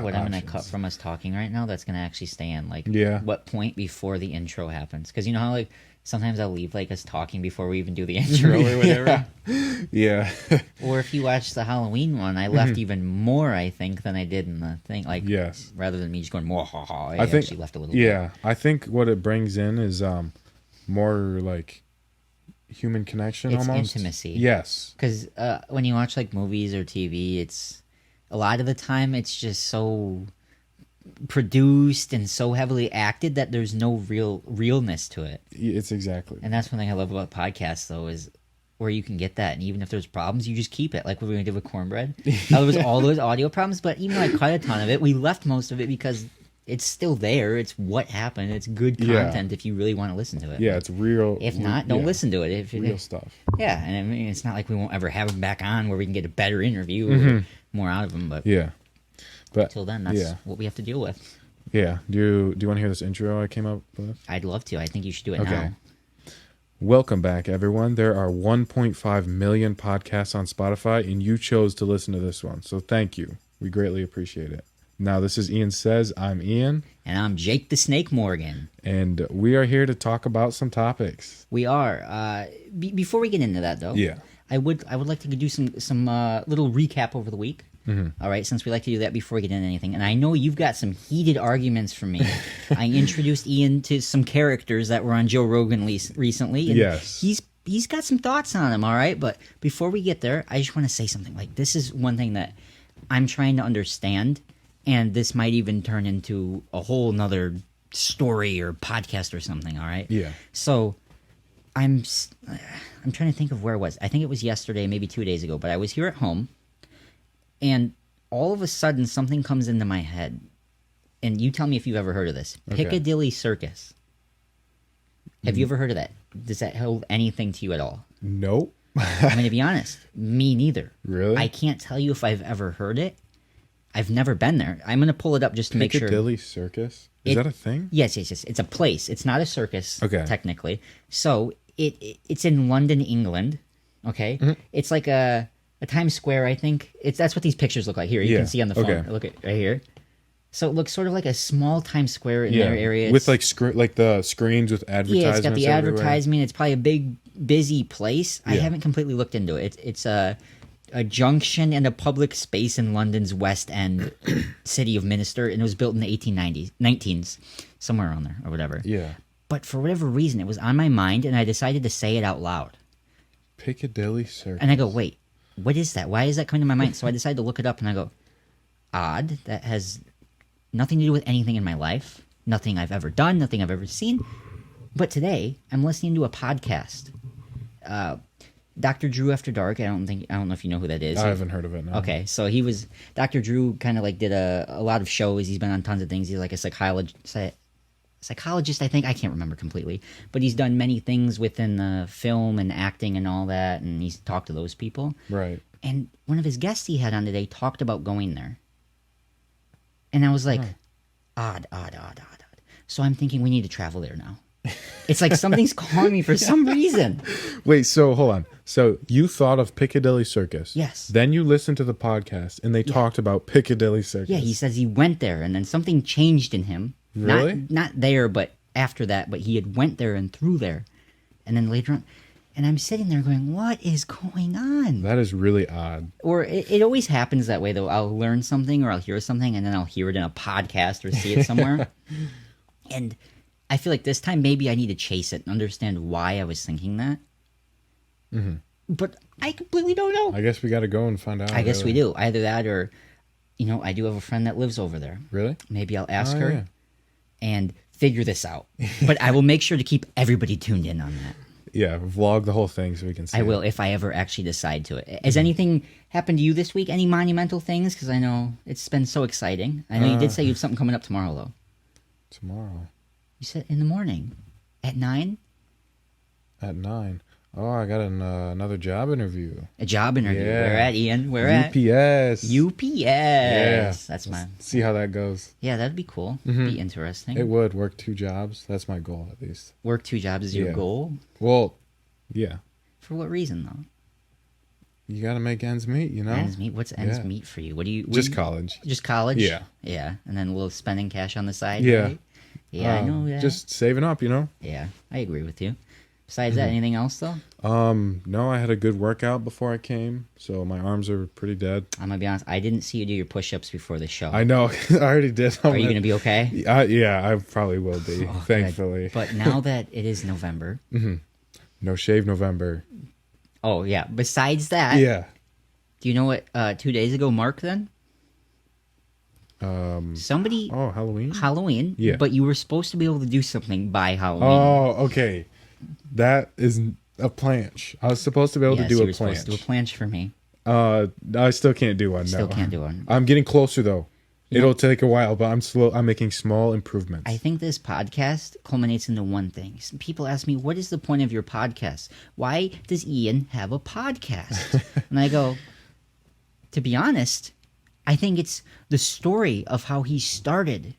wonder what I'm going to cut from us talking right now that's going to actually stay in. Like, Yeah. what point before the intro happens? Because you know how, like, sometimes I'll leave, like, us talking before we even do the intro or whatever. Yeah. Or if you watch the Halloween one, I left even more, I think, than I did in the thing. Like, Yes. rather than me just going, more ha ha, I think, actually left a little bit. Yeah. I think what it brings in is more, like, human connection It's almost. intimacy. Yes. Because when you watch, like, movies or TV, it's... A lot of the time, it's just so produced and so heavily acted that there's no realness to it. It's exactly. And that's one thing I love about podcasts, though, is where you can get that. And even if there's problems, you just keep it. Like what we did with Cornbread. There was all those audio problems, but even though I cut a ton of it, we left most of it because it's still there. It's what happened. It's good content if you really want to listen to it. Yeah, it's real. If not, don't listen to it. Real stuff. Yeah, and I mean, it's not like we won't ever have him back on where we can get a better interview or more out of him. But yeah, but until then, that's what we have to deal with. Yeah. Do you want to hear this intro I came up with? I'd love to. I think you should do it now. Welcome back, everyone. There are 1.5 million podcasts on Spotify, and you chose to listen to this one. So thank you. We greatly appreciate it. Now, this is Ian Says. I'm Ian. And I'm Jake the Snake Morgan. And we are here to talk about some topics. We are. Before we get into that, though, I would like to do some little recap over the week. All right, since we like to do that before we get into anything. And I know you've got some heated arguments for me. I introduced Ian to some characters that were on Joe Rogan recently. And yes. He's got some thoughts on them, all right? But before we get there, I just want to say something. Like, this is one thing that I'm trying to understand, and this might even turn into a whole nother story or podcast or something, all right? Yeah. So I'm trying to think of where it was. I think it was yesterday, maybe 2 days ago, but I was here at home, and all of a sudden something comes into my head, and you tell me if you've ever heard of this. Okay. Piccadilly Circus. Have you ever heard of that? Does that hold anything to you at all? Nope. I'm going to be honest. Me neither. Really? I can't tell you if I've ever heard it. I've never been there. I'm going to pull it up just to make sure. Piccadilly Circus? Is that a thing? Yes. It's a place. It's not a circus, technically. So it's in London, England. Okay? Mm-hmm. It's like a Times Square, I think. That's what these pictures look like. Here, you can see on the phone. Okay. Look at right here. So it looks sort of like a small Times Square in their area. With like the screens with advertisements. Yeah, it's got the everywhere. advertisement. It's probably a big, busy place. Yeah. I haven't completely looked into it. It's a junction and a public space in London's West End city of Minster, and it was built in the 19s, somewhere around there or whatever. Yeah. But for whatever reason, it was on my mind, and I decided to say it out loud. Piccadilly Circus. And I go, wait, what is that? Why is that coming to my mind? So I decided to look it up, and I go, odd. That has nothing to do with anything in my life, nothing I've ever done, nothing I've ever seen. But today, I'm listening to a podcast. Dr. Drew After Dark. I don't know if you know who that is. I haven't heard of it, no. Okay, so Dr. Drew kind of like did a lot of shows. He's been on tons of things. He's like a psychologist, I think. I can't remember completely. But he's done many things within the film and acting and all that, and he's talked to those people. Right. And one of his guests he had on today talked about going there. And I was like, odd. So I'm thinking we need to travel there now. It's like something's calling me for some reason. Wait, so hold on. So you thought of Piccadilly Circus. Yes. Then you listened to the podcast, and they talked about Piccadilly Circus. Yeah, he says he went there, and then something changed in him. Really? Not there, but after that. But he had went there and through there. And then later on... And I'm sitting there going, what is going on? That is really odd. Or it always happens that way, though. I'll learn something or I'll hear something, and then I'll hear it in a podcast or see it somewhere. And I feel like this time maybe I need to chase it and understand why I was thinking that. Mm-hmm. But I completely don't know. I guess we got to go and find out. I guess we do. Either that or, I do have a friend that lives over there. Really? Maybe I'll ask her and figure this out. But I will make sure to keep everybody tuned in on that. Yeah, vlog the whole thing so we can see I will if I ever actually decide to. Has anything happened to you this week? Any monumental things? Because I know it's been so exciting. I know you did say you have something coming up tomorrow, though. Tomorrow? You said in the morning. At 9? At 9. Oh, I got another job interview. A job interview. Yeah. Where at, Ian? Where UPS. at? UPS. Yeah. That's mine. See how that goes. Yeah, that'd be cool. Mm-hmm. Be interesting. It would. Work 2 jobs. That's my goal, at least. Work 2 jobs is your goal? Well, yeah. For what reason, though? you got to make ends meet, you know? Ends meet? What's ends Yeah. meet for you? What do you... Just college. Just college? Yeah. Yeah. And then a little spending cash on the side, Yeah. right? Yeah, I know. Yeah. Just saving up, you know? Yeah, I agree with you. Besides that, anything else, though? No, I had a good workout before I came, so my arms are pretty dead. I'm going to be honest. I didn't see you do your push-ups before the show. I know. I already did. Are you going to be okay? Yeah, I probably will be, Oh, thankfully. good. But now that it is November... No shave November. Oh, yeah. Besides that... Yeah. Do you know what 2 days ago marked then? Somebody... Oh, Halloween? Halloween. Yeah. But you were supposed to be able to do something by Halloween. Oh, okay. That is a planche. I was supposed to be able to do you a were supposed to do a planche. planche for me. I still can't do one. Still no. can't do one. I'm getting closer though. You It'll know- take a while, but I'm slow. I'm making small improvements. I think this podcast culminates into one thing. Some people ask me, what is the point of your podcast? Why does Ian have a podcast? And I go, to be honest, I think it's the story of how he started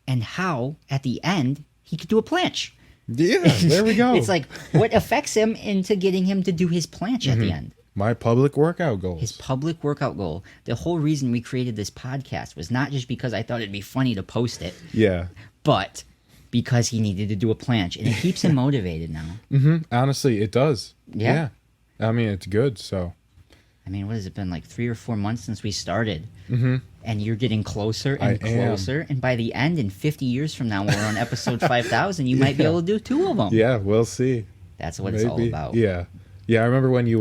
and how, at the end, he could do a planche. Yeah, there we go. It's like what affects him into getting him to do his planche at the end. my public workout goals. His public workout goal. The whole reason we created this podcast was not just because I thought it'd be funny to post it, Yeah. but because he needed to do a planche, and it keeps him motivated now. Honestly, it does. Yeah. I mean, it's good. So I mean, what has it been, like 3 or 4 months since we started? And you're getting closer and I am. closer. And by the end, in 50 years from now, when we're on episode 5,000, you might be able to do 2 of them. yeah, we'll see. That's what it's all about. Yeah. Yeah, I remember when you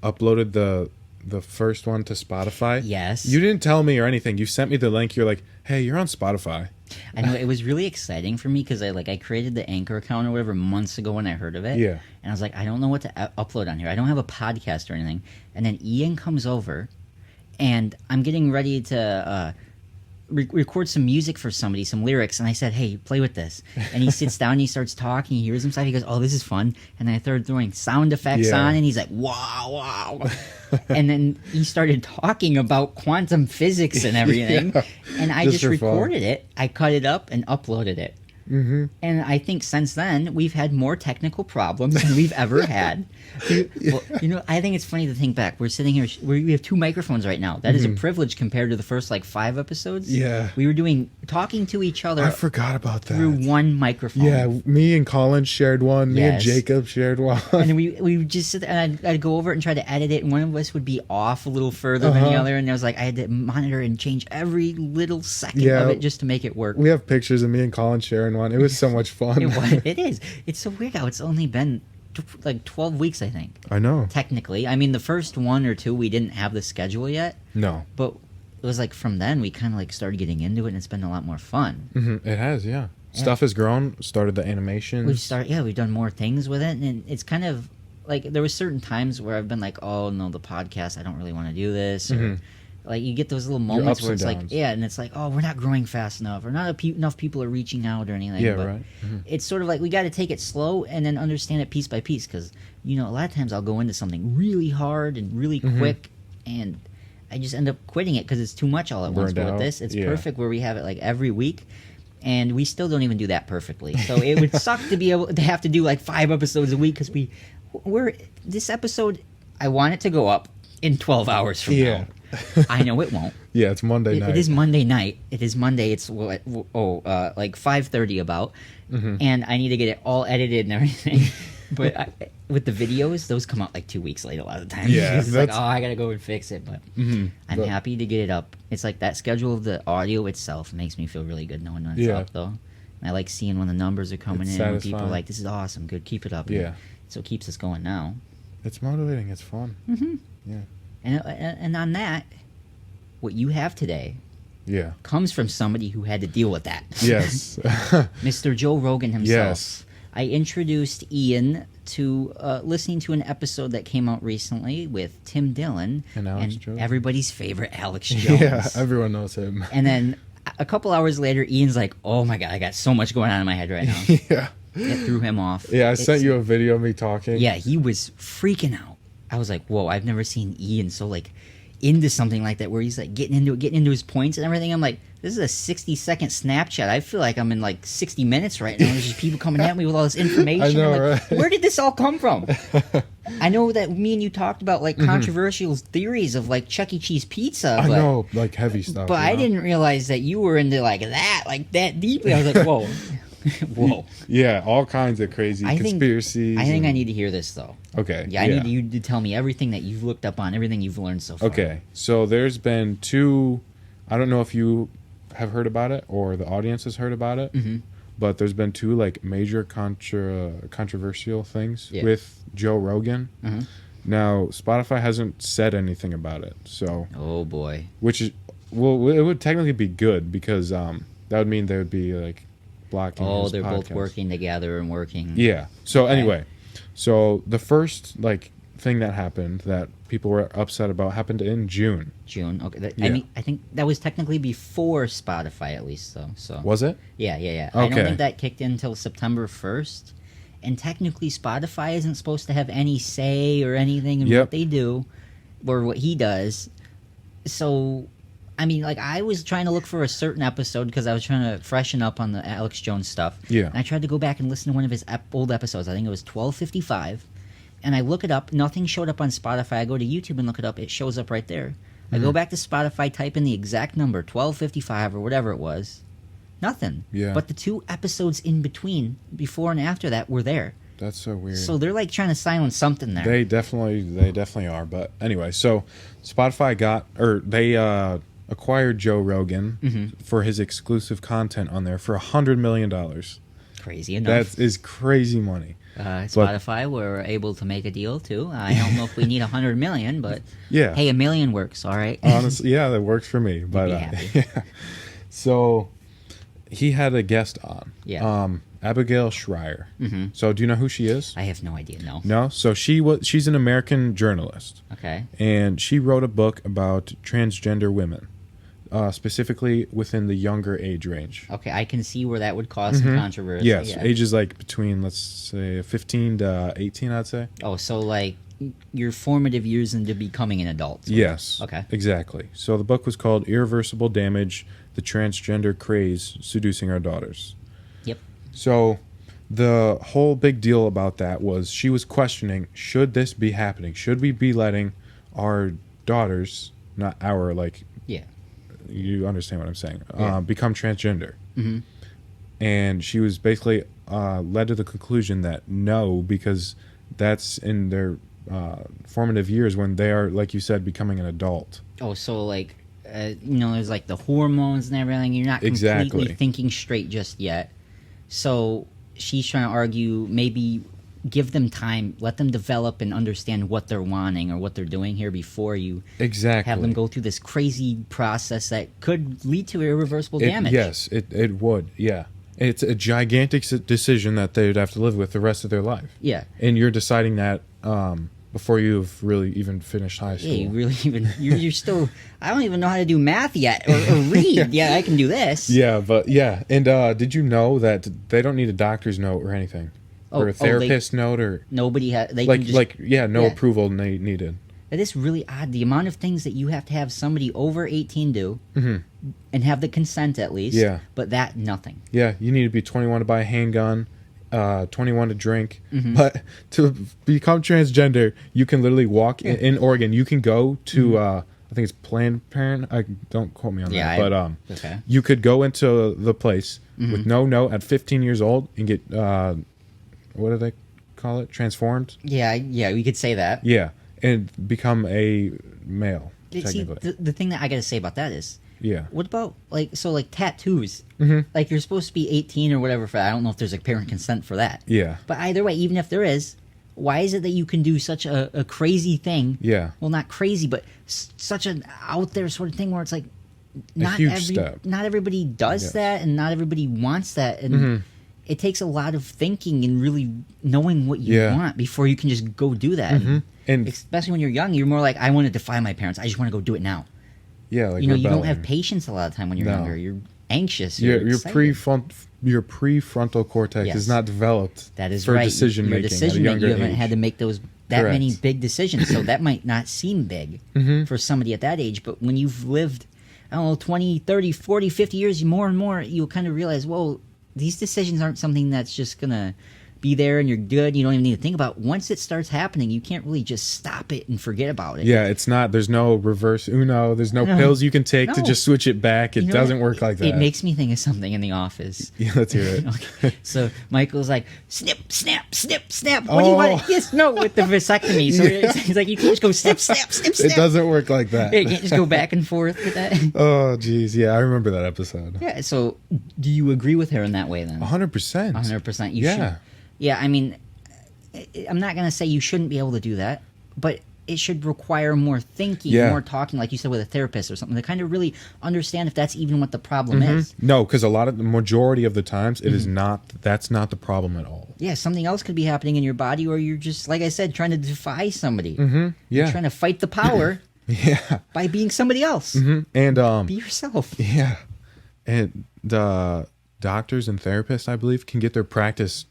uploaded the first one to Spotify. Yes. You didn't tell me or anything. You sent me the link. You're like, "Hey, you're on Spotify." I know it was really exciting for me because I created the Anchor account or whatever months ago when I heard of it. Yeah. And I was like, I don't know what to upload on here. I don't have a podcast or anything. And then Ian comes over, and I'm getting ready to record some music for somebody, some lyrics. And I said, hey, play with this. And he sits down and he starts talking. He hears himself. He goes, oh, this is fun. And then I started throwing sound effects Yeah. on, and he's like, wow, wow. And then he started talking about quantum physics and everything. Yeah. And I Just just for fun. recorded it. I cut it up and uploaded it. And I think since then we've had more technical problems than we've ever had. Well, I think it's funny to think back. We're sitting here. We have 2 microphones right now. That is a privilege compared to the first 5 episodes. Yeah. we were talking to each other I forgot about that. through one microphone. Yeah, me and Colin shared one. Me and Yes. Jacob shared one. And we would just sit there, and I'd go over it and try to edit it, and one of us would be off a little further than the other, and I was like, I had to monitor and change every little second Yeah. of it just to make it work. We have pictures of me and Colin sharing one. It was so much fun. It is. It's so weird how it's only been 12 weeks, I think. I know. Technically, I mean, the first 1 or 2 we didn't have the schedule yet, No. but it was from then we kind of started getting into it, and it's been a lot more fun. It has, yeah. Stuff has grown. Started the animation. We've done more things with it, and it's kind of there was certain times where I've been like, oh no, the podcast, I don't really want to do this, or you get those little moments ups where and it's downs. and it's like, oh, we're not growing fast enough, or not enough people are reaching out or anything. Yeah, but right. It's sort of we got to take it slow and then understand it piece by piece, because a lot of times I'll go into something really hard and really quick, and I just end up quitting it because it's too much all at once. Burned But with out. this, it's Yeah. perfect where we have it every week. And we still don't even do that perfectly. So it would suck to be able to have to do 5 episodes a week, because this episode, I want it to go up in 12 hours from Yeah. now. I know it won't. Yeah, it's Monday night. It is Monday night. It is Monday. It's 5:30 about, and I need to get it all edited and everything. But with the videos, those come out 2 weeks late a lot of the time. Yeah, It's that's- I gotta go and fix it. But I'm But- happy to get it up. It's that schedule of the audio itself makes me feel really good knowing when it's Yeah. up, though. And I like seeing when the numbers are coming It's in. When people are satisfying. like, "This is awesome. Good, keep it up." Yeah. So it keeps us going now. It's motivating. It's fun. Yeah. And on that, what you have today Yeah. comes from somebody who had to deal with that. Yes. Mr. Joe Rogan himself. Yes. I introduced Ian to listening to an episode that came out recently with Tim Dillon And Alex Jones. everybody's favorite Alex Jones. Yeah, everyone knows him. And then a couple hours later, Ian's like, "Oh my god, I got so much going on in my head right now." Yeah. It threw him off. Yeah, I sent you a video of me talking. Yeah, he was freaking out. I was like, "Whoa, I've never seen Ian so into something like that, where he's like getting into his points and everything. I'm like, this is a 60-second Snapchat. I feel like I'm in like 60 minutes right now. There's just people coming at me with all this information. I know, I'm like, right? where did this all come from? I know that me and you talked about like controversial theories of like Chuck E. Cheese pizza. I but, know, like heavy stuff. but you I know? didn't realize that you were into like that deeply. I was like, whoa. Whoa. Yeah, all kinds of crazy conspiracies. I think I need to hear this though. Okay. Yeah, I need you to tell me everything that you've looked up on, everything you've learned so far. Okay, so there's been two. I don't know if you have heard about it or the audience has heard about it, but there's been two like major controversial things with Joe Rogan. Now, Spotify hasn't said anything about it, so oh boy, which is well, it would technically be good because that would mean they would be like blocking. Oh, his they're both podcast. working together and working. Yeah. So anyway, so the first like thing that happened that people were upset about happened in June. June. Okay. Yeah. I mean, I think that was technically before Spotify, at least, though. So Was it? Yeah. I Okay. don't think that kicked in until September 1st. And technically, Spotify isn't supposed to have any say or anything in what they do or what he does. So, I mean, like, I was trying to look for a certain episode because I was trying to freshen up on the Alex Jones stuff. Yeah. And I tried to go back and listen to one of his old episodes. I think it was 1255. And I look it up. Nothing showed up on Spotify. I go to YouTube and look it up. It shows up right there. I go back to Spotify, type in the exact number, 1255 or whatever it was. Nothing. Yeah. But the two episodes in between, before and after that, were there. That's so weird. So they're like trying to silence something there. They definitely are. But anyway, so Spotify acquired Joe Rogan for his exclusive content on there for $100 million. Crazy enough. That is crazy money. Spotify were able to make a deal too. I don't know if we need 100 million, but Yeah. hey, $1 million works. All right. Honestly, yeah, that works for me. But be happy. yeah. So he had a guest on. Yeah. Abigail Schreier. So do you know who she is? I have no idea. No. No. So she's an American journalist, Okay. and she wrote a book about transgender women, specifically within the younger age range. Okay, I can see where that would cause some controversy. Yes, Yeah. ages like between, let's say, 15 to 18, I'd say. Oh, so like your formative years into becoming an adult. Yes. Okay. Exactly. So the book was called Irreversible Damage, The Transgender Craze Seducing Our Daughters. Yep. So the whole big deal about that was she was questioning, should this be happening? Should we be letting our daughters, not our, like, Yeah. you understand what I'm saying, Yeah. become transgender? And she was basically led to the conclusion that no, because that's in their formative years when they are, like you said, becoming an adult. Oh, so like, there's like the hormones and everything. You're not completely Exactly. thinking straight just yet. So she's trying to argue maybe give them time, let them develop and understand what they're wanting or what they're doing here before you Exactly. have them go through this crazy process that could lead to irreversible damage. Yes, it would. Yeah. It's a gigantic decision that they'd have to live with the rest of their life. Yeah. And you're deciding that before you've really even finished high school. Yeah, you really even you're still. I don't even know how to do math yet or read. Yeah, I can do this. Yeah, but yeah. And did you know that they don't need a doctor's note or anything? Or a therapist note or Nobody has. They like can just, no approval needed. It is really odd the amount of things that you have to have somebody over 18 do, and have the consent at least. Yeah. But that nothing. Yeah, you need to be 21 to buy a handgun, 21 to drink. But to become transgender, you can literally walk in Oregon. You can go to I think it's Planned Parenthood. Don't quote me on that. But okay. you could go into the place with no note at 15 years old and get what do they call it? Transformed. Yeah, we could say that. Yeah, and become a male. See, Technically. the thing that I got to say about that is, Yeah. what about like tattoos? Like you're supposed to be 18 or whatever for that. I don't know if there's like parent consent for that. Yeah. But either way, even if there is, why is it that you can do such a crazy thing? Yeah. Well, not crazy, but such an out there sort of thing where it's like not huge step. not everybody does Yes. that, and not everybody wants that, and it takes a lot of thinking and really knowing what you Yeah. want before you can just go do that. And especially when you're young, you're more like, I want to defy my parents. I just want to go do it now. yeah, like You don't rebelling. have patience a lot of time when you're No. younger. You're anxious. Your excited. prefrontal cortex Yes. is not developed. That is for right. decision Your making decision at a that younger you haven't age. had to make those that Correct. many big decisions. So that might not seem big for somebody at that age, but when you've lived, I don't know, 20, 30, 40, 50 years, more and more, you'll kind of realize, whoa, these decisions aren't something that's just going to be there and you're good. You don't even need to think about it. Once it starts happening, you can't really just stop it and forget about it. Yeah, it's not. There's no reverse Uno. There's no pills you can take to No. just switch it back. It doesn't work like that. It makes me think of something in The Office. Yeah, let's hear it. Okay. So Michael's like, snip, snap, snip, snap. What do you want? Yes, no, with the vasectomy. So he's like, you can't just go snip, snap, snip, snap. It doesn't work like that. Yeah, you can't just go back and forth with that. Oh, geez. Yeah, I remember that episode. Yeah. So do you agree with her in that way then? 100%. 100%. Yeah. Should. Yeah. I mean, I'm not gonna say you shouldn't be able to do that, but it should require more thinking, more talking, like you said, with a therapist or something to kind of really understand if that's even what the problem is. No, because the majority of the times, it is not. That's not the problem at all. Yeah, something else could be happening in your body, or you're just, like I said, trying to defy somebody. Yeah. You're trying to fight the power Yeah. by being somebody else. And Be yourself. yeah, and the doctors and therapists, I believe, can get their practice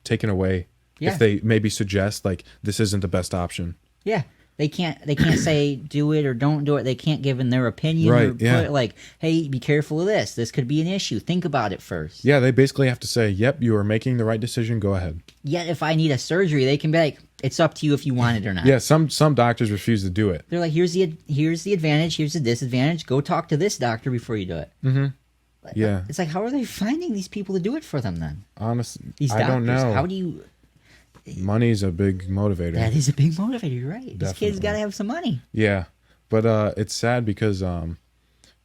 taken away if they maybe suggest like this isn't the best option. Yeah. They can't say do it or don't do it. They can't give in their opinion or put like, hey, be careful of this. This could be an issue. Think about it first. Yeah, they basically have to say, yep, you are making the right decision. Go ahead. Yet if I need a surgery, they can be like, it's up to you if you want it or not. Yeah, some doctors refuse to do it. They're like, here's the advantage, here's the disadvantage. Go talk to this doctor before you do it. Yeah. It's like, how are they finding these people to do it for them then? Honestly, These doctors. I don't know. How do you... Money's a big motivator. That is a big motivator, you're right. This kid's got to have some money. Yeah, but it's sad because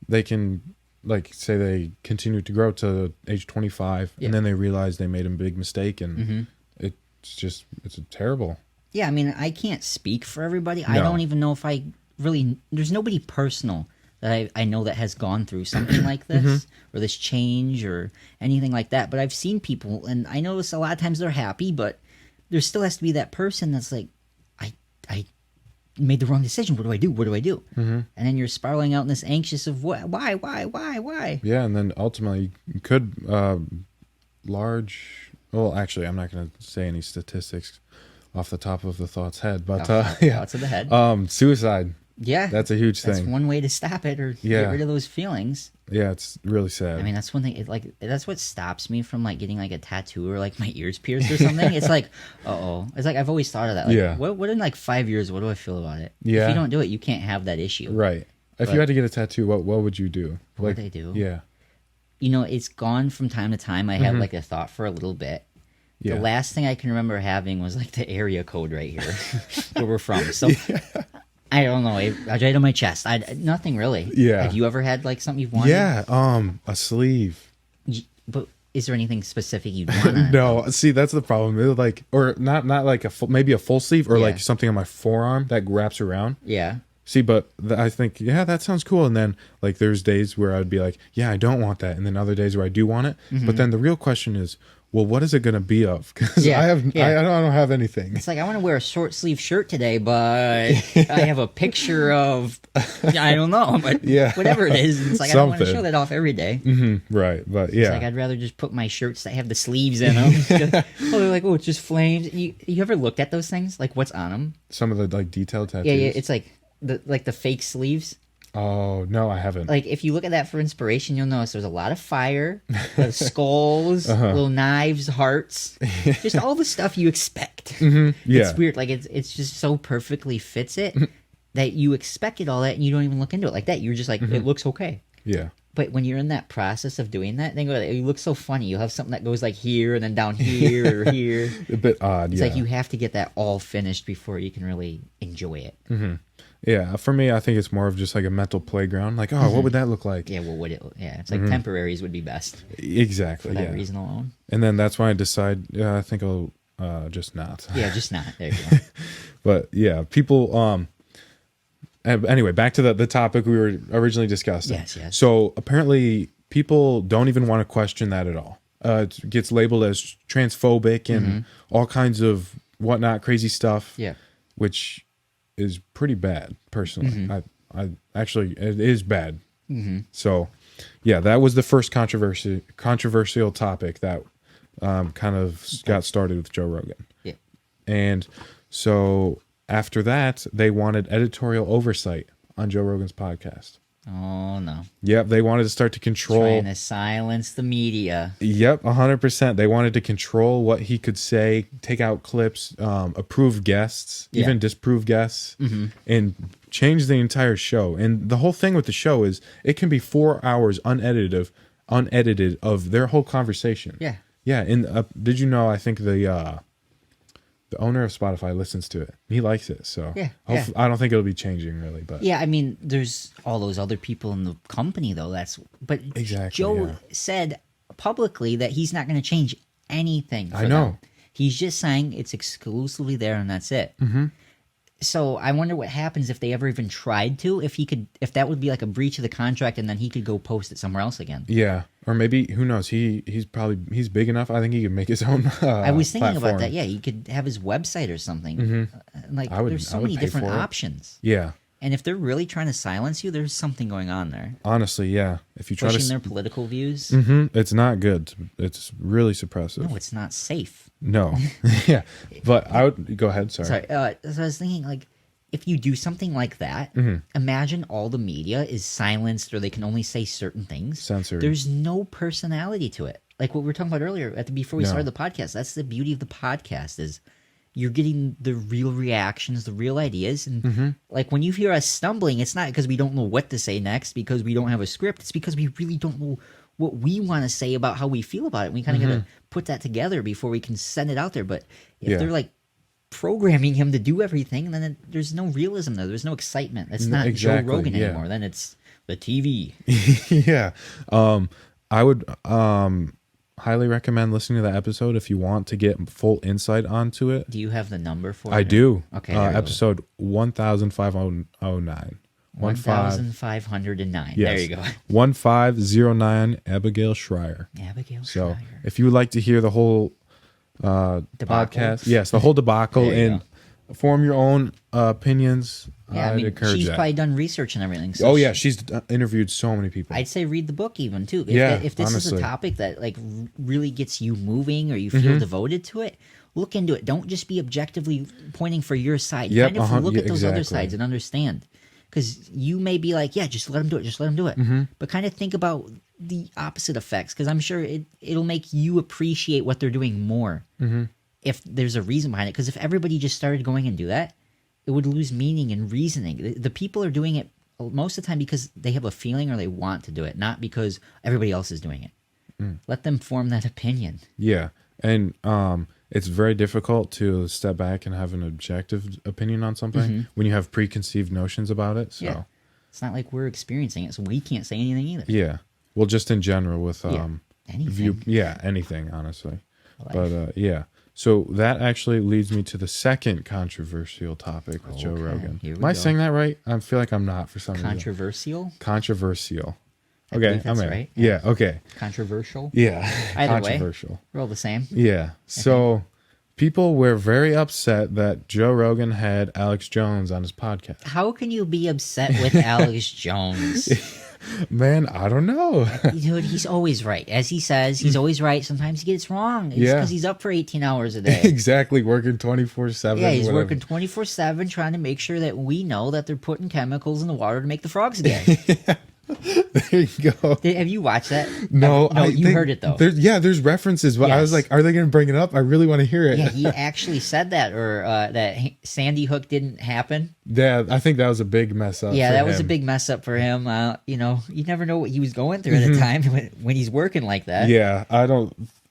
they can, like, say they continue to grow to age 25, and then they realize they made a big mistake, and it's terrible. Yeah, I mean, I can't speak for everybody. I don't even know if I really... There's nobody personal that I know that has gone through something like this, or this change, or anything like that. But I've seen people, and I notice a lot of times they're happy, but there still has to be that person that's like, I made the wrong decision. What do I do? What do I do? And then you're spiraling out in this anxious of why? Yeah, and then ultimately you could well, actually, I'm not going to say any statistics off the top of the thought's head, but thoughts of the head. Suicide. Yeah, That's a huge thing. That's one way to stop it or get rid of those feelings. Yeah, it's really sad. I mean, that's one thing. That's what stops me from like getting like a tattoo or like my ears pierced or something. It's like, it's like I've always thought of that. Like, what in like 5 years? What do I feel about it? Yeah. If you don't do it, you can't have that issue. Right. If you had to get a tattoo, what would you do? What would I do? Yeah. You know, it's gone from time to time. I have like a thought for a little bit. Yeah. The last thing I can remember having was like the area code right here where we're from. So. I don't know. Right on my chest. Nothing really. Yeah. Have you ever had like something you've wanted? Yeah. A sleeve. But is there anything specific you'd want? No. See, that's the problem. It like, or not like maybe a full sleeve or like something on my forearm that wraps around. Yeah. See, but I think, that sounds cool. And then like there's days where I'd be like, I don't want that. And then other days where I do want it. But then the real question is, well, what is it going to be of? Because I don't have anything. It's like, I want to wear a short sleeve shirt today, but I have a picture of, I don't know, but whatever it is. It's like, I don't want to show that off every day. Right. But It's like, I'd rather just put my shirts that have the sleeves in them. They're like, it's just flames. You ever looked at those things? Like what's on them? Some of the like detailed tattoos. Yeah. It's like the fake sleeves. Oh, no, I haven't. Like, if you look at that for inspiration, you'll notice there's a lot of fire, skulls, little knives, hearts, just all the stuff you expect. Yeah. It's weird. Like, it's just so perfectly fits it that you expected all that and you don't even look into it like that. You're just like, it looks okay. Yeah. But when you're in that process of doing that, then it looks so funny. You'll have something that goes like here and then down here or here. A bit odd, It's like you have to get that all finished before you can really enjoy it. Yeah, for me, I think it's more of just like a mental playground. Like, what would that look like? Yeah, well, it's like temporaries would be best. Exactly. For that reason alone. And then that's when I decide, I think I'll just not. Yeah, just not. There you go. But yeah, people, anyway, back to the topic we were originally discussing. Yes. So apparently people don't even want to question that at all. It gets labeled as transphobic and all kinds of whatnot, crazy stuff. Yeah. Which is pretty bad, personally. I actually, it is bad. So, yeah, that was the first controversial topic that kind of got started with Joe Rogan. Yeah. And So after that, they wanted editorial oversight on Joe Rogan's podcast. Oh, no. Yep, they wanted to start to control. Trying to silence the media. Yep, 100%. They wanted to control what he could say, take out clips, approve guests, even disprove guests, and change the entire show. And the whole thing with the show is it can be 4 hours unedited of their whole conversation. Yeah. Yeah, and did you know, I think the owner of Spotify listens to it. He likes it, so I don't think it'll be changing really. But yeah, I mean, there's all those other people in the company though. Exactly. Joe said publicly that he's not going to change anything. For them. He's just saying it's exclusively there and that's it. Mm-hmm. So I wonder what happens if they ever even tried to. If that would be like a breach of the contract, and then he could go post it somewhere else again. Yeah, or maybe who knows? He's big enough. I think he could make his own. I was thinking about that. Yeah, he could have his website or something. Mm-hmm. There's so many different options. Yeah, and if they're really trying to silence you, there's something going on there. Honestly, yeah. If you try pushing their political views, it's not good. It's really suppressive. No, it's not safe. No, yeah, but I would go ahead. Sorry. So I was thinking, like, if you do something like that, imagine all the media is silenced, or they can only say certain things. Censored. There's no personality to it. Like what we were talking about earlier before we started the podcast. That's the beauty of the podcast is you're getting the real reactions, the real ideas, and like when you hear us stumbling, it's not because we don't know what to say next, because we don't have a script. It's because we really don't know what we want to say about how we feel about it. We kind of got to put that together before we can send it out there. But if they're like programming him to do everything, then there's no realism there. There's no excitement. It's not Joe Rogan anymore. Then it's the TV. Yeah. I would highly recommend listening to that episode if you want to get full insight onto it. Do you have the number for it? I do. Okay. Episode 1509. 1509. Yes. There you go. 1509, Abigail Schreier. Abigail Schreier. So if you would like to hear the whole podcast, yes, the whole debacle, and form your own opinions, I'd encourage she's that. Probably done research and everything. So she's interviewed so many people. I'd say read the book even too. If this honestly is a topic that like really gets you moving, or you feel devoted to it, look into it. Don't just be objectively pointing for your side. Kind of look at those other sides and understand. Because you may be like, yeah, just let him do it. Just let him do it. But kind of think about the opposite effects, because I'm sure it'll make you appreciate what they're doing more if there's a reason behind it. Because if everybody just started going and do that, it would lose meaning and reasoning. The people are doing it most of the time because they have a feeling or they want to do it, not because everybody else is doing it. Let them form that opinion. Yeah. And it's very difficult to step back and have an objective opinion on something when you have preconceived notions about it. So yeah. It's not like we're experiencing it, so we can't say anything either. Yeah. Well, just in general with anything. Anything, honestly. But yeah. So that actually leads me to the second controversial topic with Joe Rogan. Am I saying that right? I feel like I'm not for some reason. Controversial. Okay, I'm in. Right. Yeah, okay. Controversial? Yeah. Either controversial. Way, we're all the same. Yeah. So people were very upset that Joe Rogan had Alex Jones on his podcast. How can you be upset with Alex Jones? Man, I don't know. Dude, he's always right. As he says, he's always right. Sometimes he gets wrong. It's because he's up for 18 hours a day. Exactly, working 24/7. Yeah, he's working 24/7 trying to make sure that we know that they're putting chemicals in the water to make the frogs gay. There you go. Have you watched that? No, you heard it though. There's references, but I was like, are they going to bring it up? I really want to hear it. Yeah, he actually said that, or that Sandy Hook didn't happen. Yeah, I think that was a big mess up. Yeah, that was a big mess up for him. You never know what he was going through at the time when he's working like that. Yeah,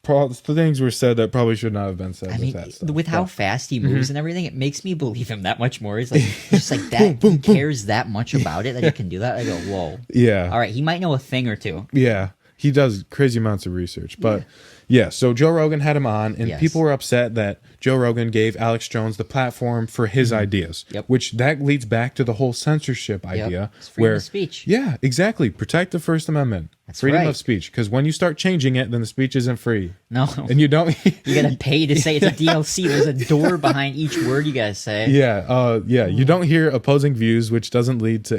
the things were said that probably should not have been said. With how fast he moves and everything, it makes me believe him that much more. He's like, just like that. He cares that much about it that he can do that. I go, whoa. Yeah. All right, he might know a thing or two. Yeah, he does crazy amounts of research. But yeah, so Joe Rogan had him on, and people were upset that Joe Rogan gave Alex Jones the platform for his ideas, which that leads back to the whole censorship idea. It's freedom of speech. Yeah, exactly. Protect the First Amendment. That's freedom of speech. Because when you start changing it, then the speech isn't free. No. And you don't... you got to pay to say it's a DLC. There's a door behind each word you got to say. Yeah. You don't hear opposing views, which doesn't lead to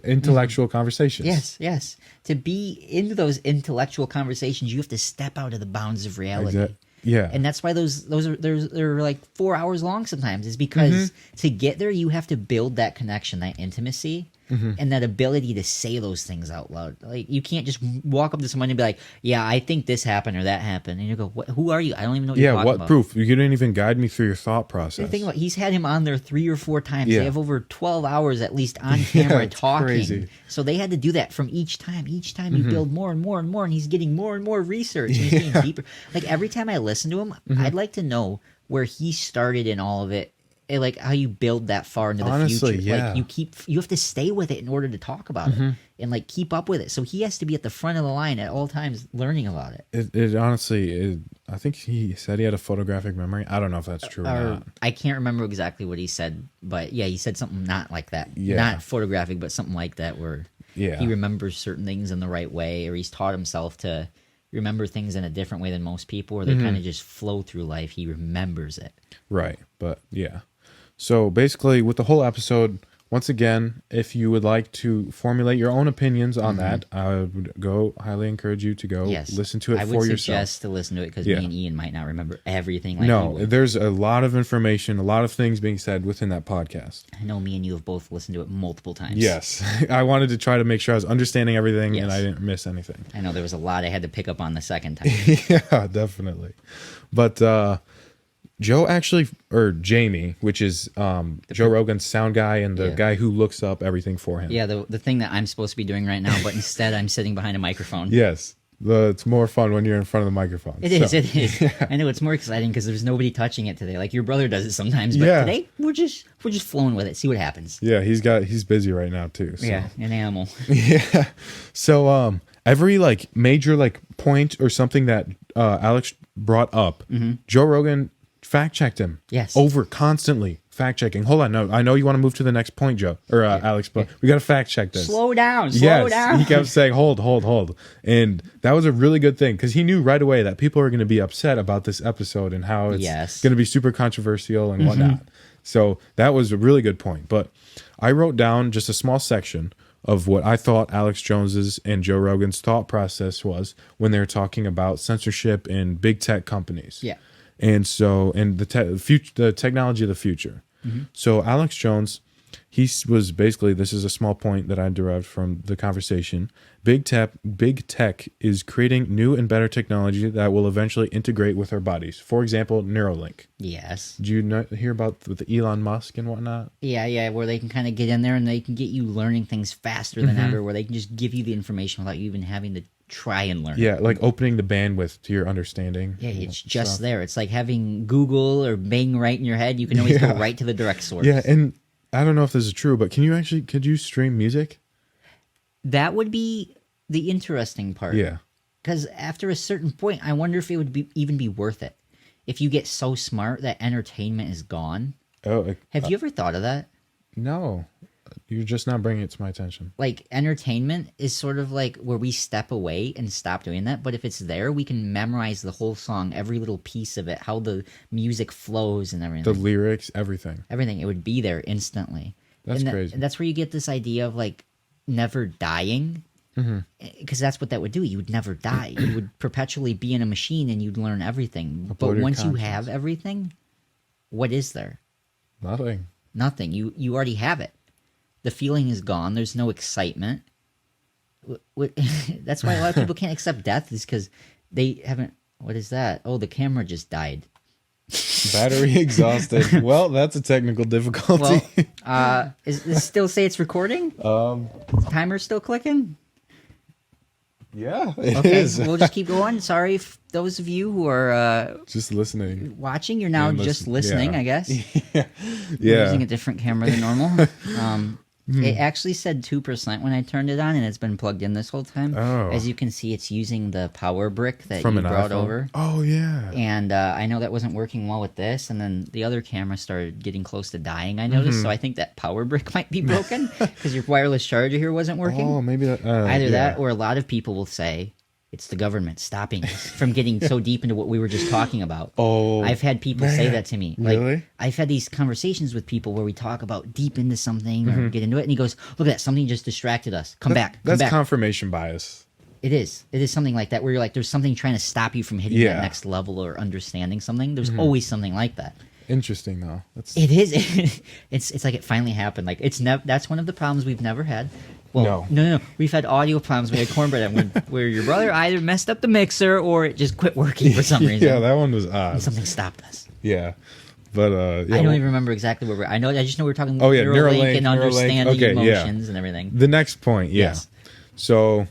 intellectual conversations. Yes. To be into those intellectual conversations, you have to step out of the bounds of reality. Yeah. And that's why they're like 4 hours long sometimes, is because to get there, you have to build that connection, that intimacy, and that ability to say those things out loud. Like, you can't just walk up to someone and be like, yeah, I think this happened or that happened. And you go, who are you? I don't even know what you're talking about. What proof? You didn't even guide me through your thought process. Think about, he's had him on there 3 or 4 times. Yeah. They have over 12 hours at least on camera it's talking. crazy. So they had to do that from each time. Each time you build more and more and more, and he's getting more and more research. And he's getting deeper. Like, every time I listen to him, I'd like to know where he started in all of it. And like how you build that far into the Honestly, future. yeah. Like, you have to stay with it in order to talk about it and like keep up with it. So he has to be at the front of the line at all times learning about it. It honestly, I think he said he had a photographic memory. I don't know if that's true or not. I can't remember exactly what he said, but yeah, he said something not like that. Yeah. Not photographic, but something like that, where Yeah. he remembers certain things in the right way, or he's taught himself to remember things in a different way than most people, or they kind of just flow through life. He remembers it. Right. But yeah. So basically, with the whole episode, once again, if you would like to formulate your own opinions on that, I would highly encourage you to go listen to it for yourself. I would suggest to listen to it, because me and Ian might not remember everything. Like No, there's a lot of information, a lot of things being said within that podcast. I know me and you have both listened to it multiple times. Yes. I wanted to try to make sure I was understanding everything and I didn't miss anything. I know there was a lot I had to pick up on the second time. Yeah, definitely. But Joe actually, or Jamie, which is Joe Rogan's sound guy and the guy who looks up everything for him. Yeah, the thing that I'm supposed to be doing right now, but instead I'm sitting behind a microphone. Yes. It's more fun when you're in front of the microphone. It is. I know it's more exciting because there's nobody touching it today. Like, your brother does it sometimes, but today we're just flowing with it. See what happens. Yeah, he's busy right now too. So. Yeah, an animal. Yeah. So every like major like point or something that Alex brought up, Joe Rogan fact checked him. Yes. Over constantly fact checking. Hold on, no, I know you want to move to the next point, Joe or Alex, but we got to fact check this. Slow down. Slow down. He kept saying hold, and that was a really good thing because he knew right away that people are going to be upset about this episode and how it's going to be super controversial and whatnot. So that was a really good point. But I wrote down just a small section of what I thought Alex Jones's and Joe Rogan's thought process was when they're talking about censorship in big tech companies. Yeah. And so, and the technology of the future. So Alex Jones, he was basically, this is a small point that I derived from the conversation. Big tech is creating new and better technology that will eventually integrate with our bodies. For example, Neuralink. Yes. Did you not hear about with Elon Musk and whatnot? Yeah, where they can kind of get in there and they can get you learning things faster than ever, where they can just give you the information without you even having to try and learn. Yeah, like opening the bandwidth to your understending. Yeah, it's just there. It's like having Google or Bing right in your head. You can always go right to the direct source. Yeah, and I don't know if this is true, but could you stream music? That would be the interesting part. Yeah. Because after a certain point, I wonder if it would even be worth it. If you get so smart that entertainment is gone. Oh, have you ever thought of that? No. You're just not bringing it to my attention. Like, entertainment is sort of like where we step away and stop doing that. But if it's there, we can memorize the whole song, every little piece of it, how the music flows and everything. The lyrics, everything. Everything. It would be there instantly. That's crazy. And that's where you get this idea of, like, never dying. Because that's what that would do. You would never die. You would perpetually be in a machine and you'd learn everything. But once you have everything, what is there? Nothing. Nothing. You already have it. The feeling is gone. There's no excitement. That's why a lot of people can't accept death, is because they haven't... What is that? Oh, the camera just died. Battery exhausted. Well, that's a technical difficulty. Well, does it still say it's recording? Timer's still clicking? Yeah, it okay, is. We'll just keep going. Sorry if those of you who are just listening, watching. You're now just listening, I guess. Yeah. We're using a different camera than normal. It actually said 2% when I turned it on, and it's been plugged in this whole time. Oh. As you can see, it's using the power brick that From you an brought iPhone? over. Oh, yeah. And I know that wasn't working well with this, and then the other camera started getting close to dying, I noticed. So I think that power brick might be broken because your wireless charger here wasn't working. Oh, maybe that... Either that, or a lot of people will say, it's the government stopping us from getting so deep into what we were just talking about. Oh, I've had people say that to me. Like, really? I've had these conversations with people where we talk about deep into something or get into it, and he goes, look at that, something just distracted us. Come back. That's confirmation bias. It is. It is something like that where you're like, there's something trying to stop you from hitting Yeah. that next level or understanding something. There's always something like that. Interesting though. It is. It's like it finally happened. Like that's one of the problems we've never had. Well, no. We've had audio problems. We had cornbread where your brother either messed up the mixer or it just quit working for some reason. Yeah, that one was odd. And something stopped us. Yeah. But yeah, I don't even remember exactly where I just know we were talking Neuralink and understanding emotions and everything. The next point, yeah. Yes. So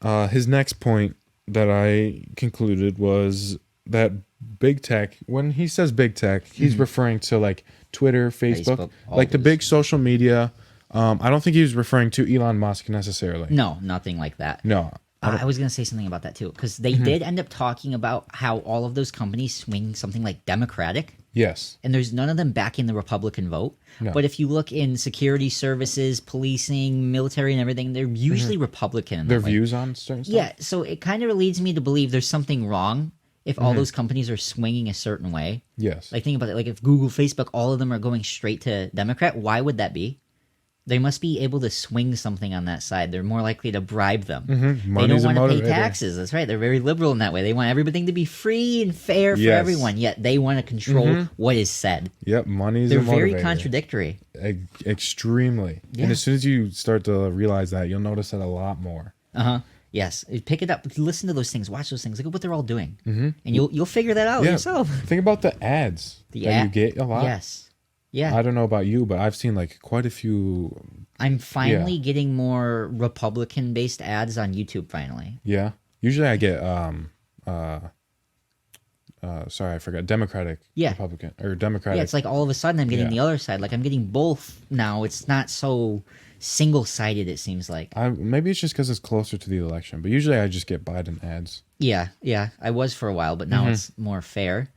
his next point that I concluded was that big tech, when he says big tech, he's referring to like Twitter, Facebook like the big social media. I don't think he was referring to Elon Musk necessarily. No, nothing like that. No. I was going to say something about that too, because they did end up talking about how all of those companies swing something like Democratic. Yes. And there's none of them backing the Republican vote. No. But if you look in security services, policing, military, and everything, they're usually Republican. In Their that way. views on certain stuff? Yeah, so it kind of leads me to believe there's something wrong if all those companies are swinging a certain way. Yes. Like, think about it. Like, if Google, Facebook, all of them are going straight to Democrat, why would that be? They must be able to swing something on that side. They're more likely to bribe them. They don't want to pay taxes. That's right. They're very liberal in that way. They want everything to be free and fair for everyone, yet they want to control what is said. Yep, money's They're a motivator. very contradictory. Extremely. Yeah. And as soon as you start to realize that, you'll notice that a lot more. Yes, pick it up, listen to those things, watch those things, look at what they're all doing, and you'll figure that out yourself. Think about the ads that you get a lot. Yes, yeah. I don't know about you, but I've seen like quite a few. I'm finally getting more Republican-based ads on YouTube. Finally. Yeah. Usually I get sorry, I forgot. Democratic, Republican, or Democratic. Yeah, it's like all of a sudden I'm getting the other side. Like I'm getting both now. It's not so single-sided. It seems like. Maybe it's just because it's closer to the election, but usually I just get Biden ads. Yeah. I was for a while, but now it's more fair.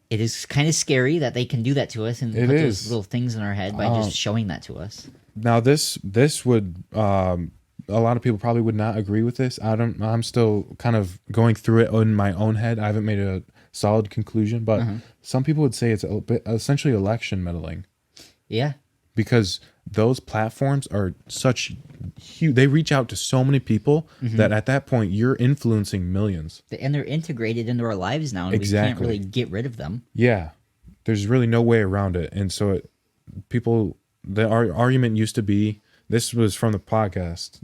It is kind of scary that they can do that to us and put those little things in our head by just showing that to us. Now this would a lot of people probably would not agree with this. I'm still kind of going through it in my own head. I haven't made a solid conclusion, but some people would say it's a bit essentially election meddling. Yeah. Because those platforms are such huge, they reach out to so many people that at that point you're influencing millions. And they're integrated into our lives now, and we can't really get rid of them. Yeah. There's really no way around it. And so the argument used to be, this was from the podcast,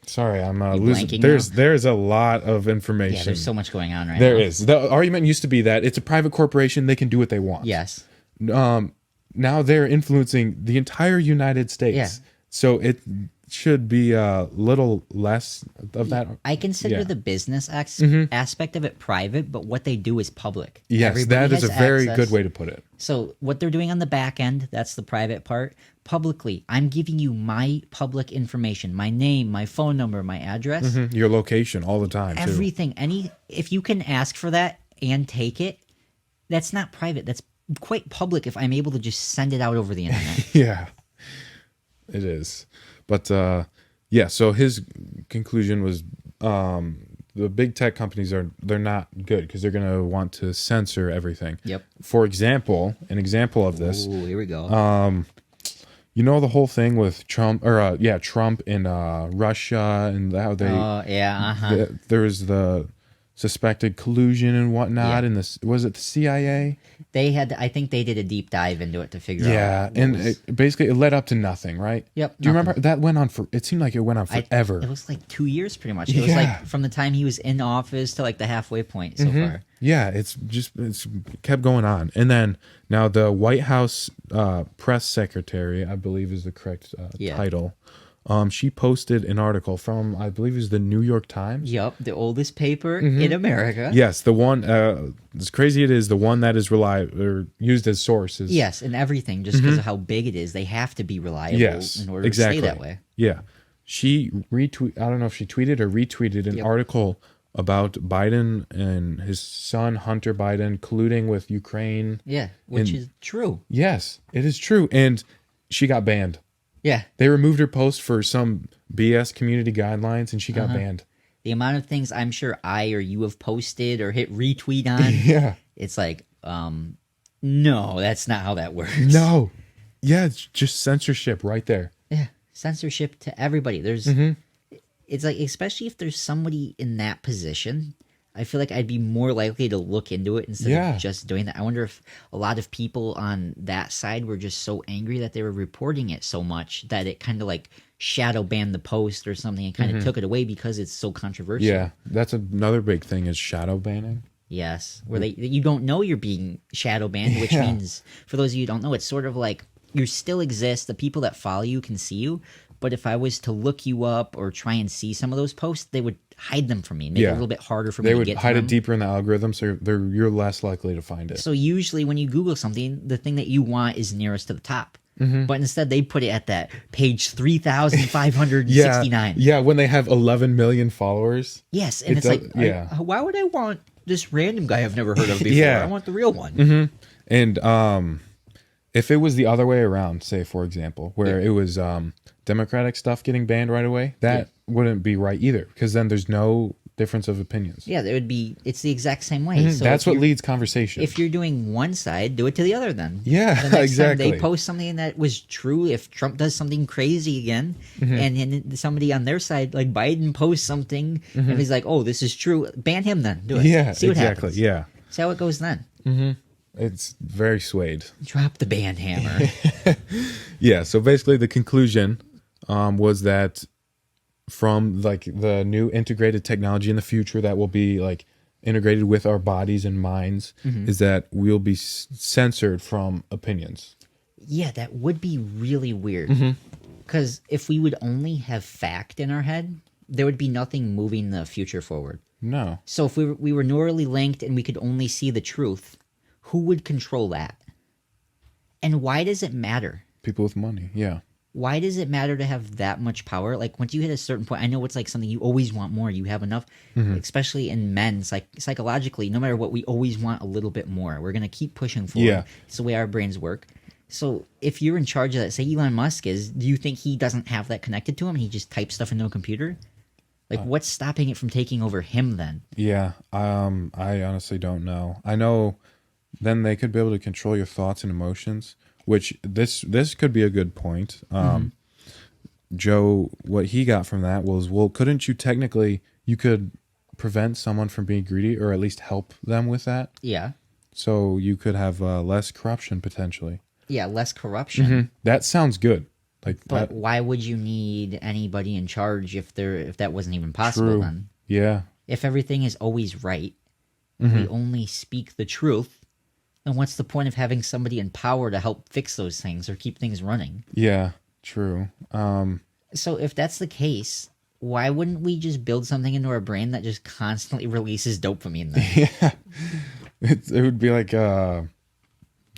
sorry, I'm losing. There's a lot of information. Yeah, there's so much going on right now. There is. The argument used to be that it's a private corporation, they can do what they want. Yes. Now they're influencing the entire United States. Yeah. So it should be a little less of that. I consider the business aspect of it private, but what they do is public. Yes, Everybody that is a has very access. good way to put it. So what they're doing on the back end, that's the private part. Publicly, I'm giving you my public information, my name, my phone number, my address. Your location all the time. Everything. If you can ask for that and take it, that's not private. That's quite public if I'm able to just send it out over the internet. Yeah, it is. But so his conclusion was the big tech companies they're not good because they're going to want to censor everything. Yep. For example, an example of this. Ooh, here we go. You know the whole thing with Trump Trump and Russia and how they there was the suspected collusion and whatnot, and was it the CIA? I think they did a deep dive into it to figure out. Yeah, and it led up to nothing, right? Yep. Do you remember that went on for? It seemed like it went on forever. It was like 2 years, pretty much. It was like from the time he was in office to like the halfway point so far. Yeah, it's kept going on, and then now the White House press secretary, I believe, is the correct title. She posted an article from, I believe, is the New York Times. Yep, the oldest paper in America. Yes, the one. As crazy it is, the one that is reliable or used as sources. Yes, and everything just because of how big it is, they have to be reliable in order to stay that way. Yeah, she retweet. I don't know if she tweeted or retweeted an article about Biden and his son Hunter Biden colluding with Ukraine. Yeah, which is true. Yes, it is true, and she got banned. Yeah. They removed her post for some BS community guidelines, and she got banned. The amount of things I'm sure I or you have posted or hit retweet on, it's like, no, that's not how that works. No. Yeah, it's just censorship right there. Yeah, censorship to everybody. There's, it's like, especially if there's somebody in that position, I feel like I'd be more likely to look into it instead of just doing that. I wonder if a lot of people on that side were just so angry that they were reporting it so much that it kind of like shadow banned the post or something and kind of took it away because it's so controversial. Yeah, that's another big thing is shadow banning. Yes, where you don't know you're being shadow banned, which means, for those of you who don't know, it's sort of like you still exist. The people that follow you can see you, but if I was to look you up or try and see some of those posts, they would hide them from me, make it a little bit harder for me to get to them. They would hide it deeper in the algorithm, so you're less likely to find it. So usually when you Google something, the thing that you want is nearest to the top. But instead they put it at that page 3,569. Yeah, when they have 11 million followers. Yes, and it's like, why would I want this random guy I've never heard of before? I want the real one. And if it was the other way around, say, for example, where it was Democratic stuff getting banned right away, that wouldn't be right either, because then there's no difference of opinions. Yeah, there would be. It's the exact same way. So that's what leads conversation. If you're doing one side, do it to the other then. Yeah, the next exactly. Time they post something that was true, if Trump does something crazy again, and then somebody on their side, like Biden, posts something, and he's like, oh, this is true, ban him then. Do it. Yeah, see what exactly. happens. Yeah. See how it goes then. It's very swayed. Drop the ban hammer. Yeah, so basically the conclusion was that from like the new integrated technology in the future that will be like integrated with our bodies and minds is that we'll be censored from opinions. Yeah, that would be really weird. Because if we would only have fact in our head, there would be nothing moving the future forward. No. So if we were neurally linked and we could only see the truth, who would control that? And why does it matter? People with money, yeah. Why does it matter to have that much power? Like, once you hit a certain point, I know it's like something you always want more. You have enough, especially in men. It's like psychologically, no matter what, we always want a little bit more. We're going to keep pushing forward. Yeah. It's the way our brains work. So if you're in charge of that, say Elon Musk is, do you think he doesn't have that connected to him? He just types stuff into a computer? Like, what's stopping it from taking over him then? Yeah, I honestly don't know. I know then they could be able to control your thoughts and emotions, which this could be a good point. Joe, what he got from that was, well, couldn't you technically, you could prevent someone from being greedy or at least help them with that? Yeah. So you could have less corruption potentially. Yeah, less corruption. That sounds good. But why would you need anybody in charge if that wasn't even possible True. then? Yeah. If everything is always right, we only speak the truth, then what's the point of having somebody in power to help fix those things or keep things running? Yeah, true. So if that's the case, why wouldn't we just build something into our brain that just constantly releases dopamine then? Yeah. It would be like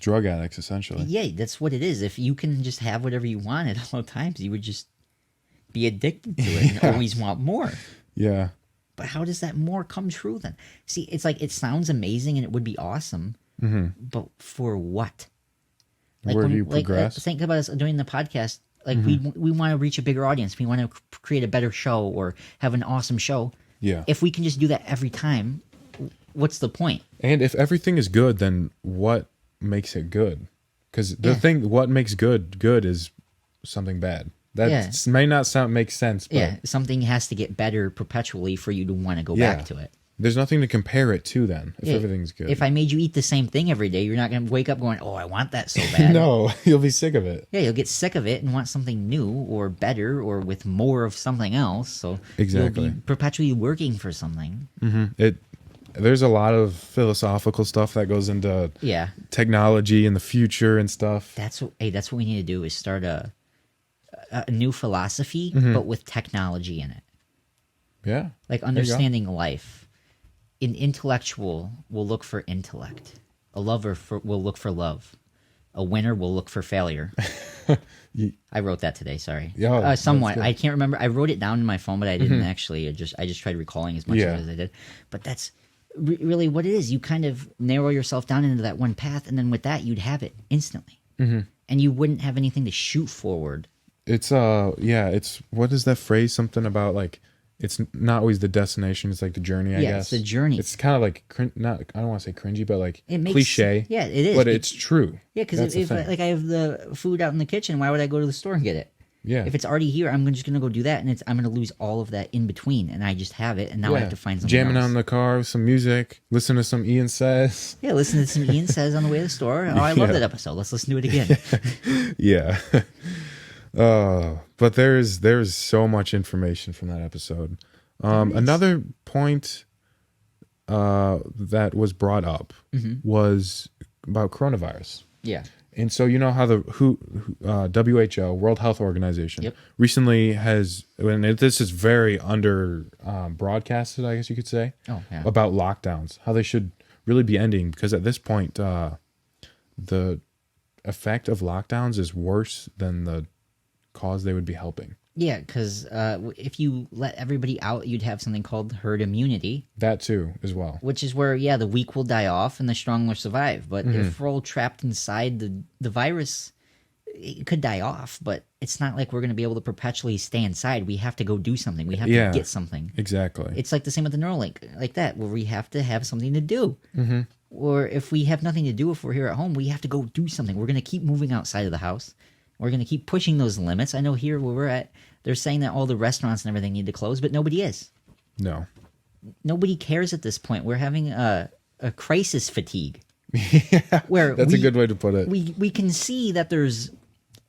drug addicts, essentially. Yeah, that's what it is. If you can just have whatever you want at all times, you would just be addicted to it and always want more. Yeah. But how does that more come true then? See, it's like, it sounds amazing and it would be awesome, but for what? Like, Where do you progress? Think about us doing the podcast. Like, we want to reach a bigger audience. We want to create a better show or have an awesome show. Yeah. If we can just do that every time, what's the point? And if everything is good, then what makes it good? Because the thing, what makes good is something bad. That may not make sense. But something has to get better perpetually for you to want to go back to it. There's nothing to compare it to then, if everything's good. If I made you eat the same thing every day, you're not going to wake up going, oh, I want that so bad. No, you'll be sick of it. Yeah, you'll get sick of it and want something new or better or with more of something else. So exactly. You'll be perpetually working for something. There's a lot of philosophical stuff that goes into technology and the future and stuff. That's what we need to do, is start a new philosophy, but with technology in it. Yeah. Like understanding life. An intellectual will look for intellect. A lover will look for love. A winner will look for failure. I wrote that today, sorry. Yeah, somewhat. I can't remember. I wrote it down in my phone, but I didn't actually. I just tried recalling as much as I did. But that's really what it is. You kind of narrow yourself down into that one path, and then with that, you'd have it instantly. And you wouldn't have anything to shoot forward. It's it's what is that phrase? Something about like it's not always the destination. It's like the journey, I Yeah, guess. it's the journey. It's kind of like, not, I don't want to say cringy, but like It makes, cliche. yeah, it is. But it's true. Yeah, because That's the if thing. like I have the food out in the kitchen, why would I go to the store and get it? Yeah. If it's already here, I'm just gonna go do that, and I'm gonna lose all of that in between, and I just have it, and now I have to find something Jamming else. out in the car with some music, listen to some Ian Says. Yeah, listen to some Ian Says on the way to the store. Oh, I love Yeah. that episode. Let's listen to it again. Yeah. But there's so much information from that episode. Another point that was brought up was about coronavirus. Yeah. And so you know how the WHO, World Health Organization, Yep. recently has, and this is very under broadcasted, I guess you could say, about lockdowns, how they should really be ending, because at this point, the effect of lockdowns is worse than the cause they would be helping. Yeah, because if you let everybody out, you'd have something called herd immunity. That too, as well. Which is where, yeah, the weak will die off and the strong will survive. But if we're all trapped inside the virus, it could die off. But it's not like we're going to be able to perpetually stay inside. We have to go do something. We have to get something. Exactly. It's like the same with the Neuralink, like that, where we have to have something to do. Or if we have nothing to do, if we're here at home, we have to go do something. We're going to keep moving outside of the house. We're going to keep pushing those limits. I know here where we're at, they're saying that all the restaurants and everything need to close, but nobody is. No. Nobody cares at this point. We're having a crisis fatigue. Yeah, where that's a good way to put it. We can see that there's